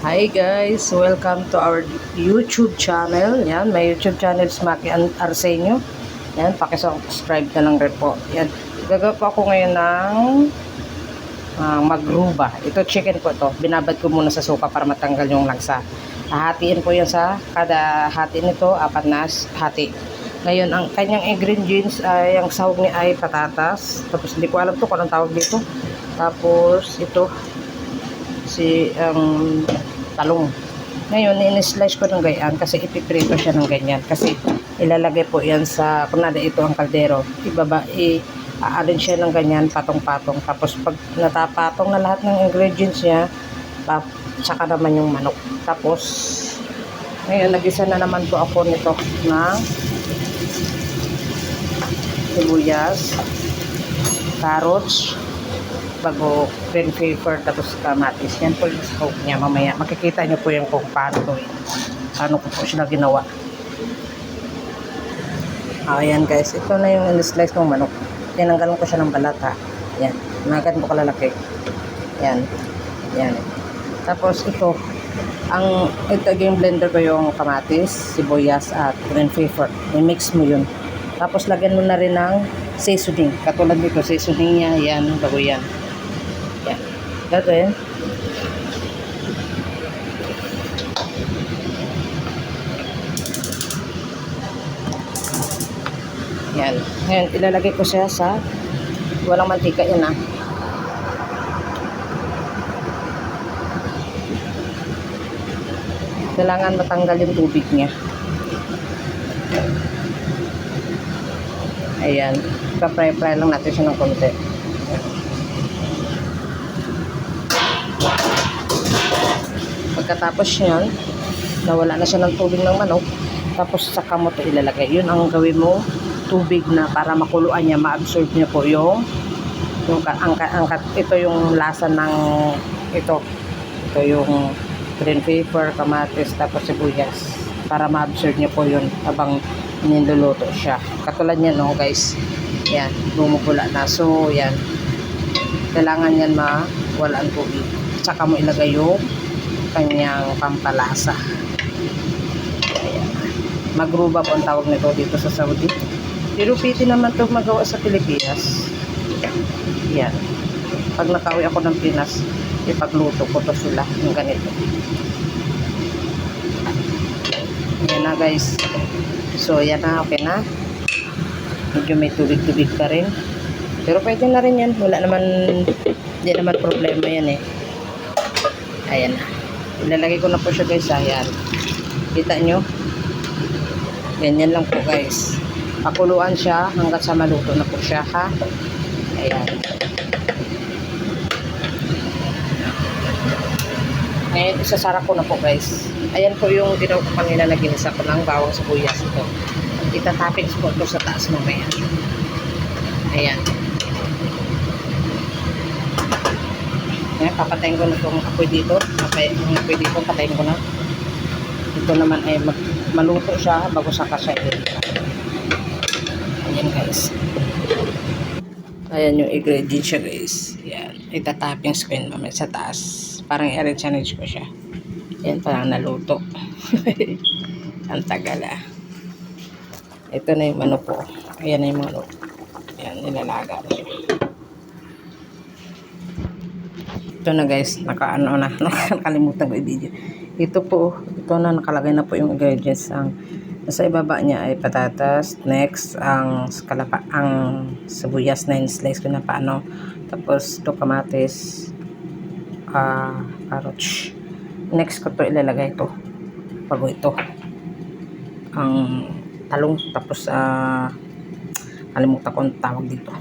Hi guys, welcome to our YouTube channel. Yan, may YouTube channel si Maki Arsenio. Yan, paki-subscribe na lang rin po. Yan, gagawa po ako ngayon ng magruba. Ito chicken po to. Binabad ko muna sa suka para matanggal yung langsa. Hahatiin po yan sa kada hati nito, apat na hati. Ngayon, ang kanyang ingredients ay ang sahog niya ay patatas. Tapos hindi ko alam to kung anong tawag dito. Tapos ito talong. Ngayon, in-slice ko ng ganyan kasi ipiprito siya ng ganyan. Kasi ilalagay po yan sa, kunwari ito ang kaldero. Aalin siya ng ganyan, patong-patong. Tapos pag natapatong na lahat ng ingredients niya, saka naman yung manok. Tapos, ngayon, nag-isa na naman po ako nito ng sibuyas, carrots, bago green pepper, tapos kamatis. Yan po yung sahog niya. Mamaya makikita nyo po yung kung paano ko po sila ginawa. Ayan guys, ito na yung in-slice kong manok. Tinanggalan ko siya ng balat ha. Yan, nagan mo kalalaki. Yan, yan. Tapos ito yung blender ko yung kamatis, sibuyas at green pepper. I-mix mo yun. Tapos lagyan mo na rin ng seasoning. Katulad dito, seasoning niya, yan, bago yan. Yan. Gagawin. Yan. Ngayon, ilalagay ko siya sa walang mantika yan ah. Kailangan matanggal yung tubig niya. Ayan. Kapray-fry lang natin siya ng konti. Pagkatapos yun, nawala na siya ng tubig ng manok, tapos saka mo ito ilalagay. Yun ang gawin mo, tubig na para makuluan niya, ma-absorb niya po ito yung lasa ng ito yung green pepper, kamatis, tapos sibuyas, para ma-absorb niya po yun habang niluluto siya. Katulad niya no guys, yan, bumubula na. So yan, kailangan yan mawala ang tubig, saka mo ilagay yung kanyang pampalasa. Ayan. Magruba po ang tawag nito dito sa Saudi. Pero pwede naman ito magawa sa Pilipinas. Yan. Pag nakauwi ako ng Pinas, ipagluto ko to sila yung ganito. Yan na guys. So yan na, okay na. Medyo may tubig-tubig pa rin. Pero pwede na rin yan. Wala naman, hindi naman problema yan eh. Ayan na. Ilalagay ko na po siya guys. Ayan. Kita nyo? Ganyan lang po guys. Pakuluan siya hanggat sa maluto na po siya ha. Ayan. Ngayon isasara ko na po guys. Ayan po yung ginawa ko kanina na ginisa ko ng bawang sibuyas ito. Itatoppings po ito sa taas mamaya. Ayan. Ayan, papatayin ko na itong apoy dito. Ang apoy dito, patayin ko na. Ito naman ay maluto siya bago saka siya ilita. Ayan guys. Ayan yung ingredients siya guys. Ayan. Itatoppings ko yun mamaya sa taas. Parang i-rechange ko siya. Ayan, parang naluto. Ang tagal ah. Ito na yung manok po. Ayan na yung manok. Ayan, nilalaga na siya. Ito na guys, nakalimutan ko i-video. Ito na nakalagay na po yung ingredients. Nasa ibaba niya ay patatas. Next, ang sibuyas na in-slice ko na paano. Tapos ito kamatis, carrots. Next ko to ilalagay ito. Bago ito. Ang talong. Tapos kalimutan ko ang tawag dito.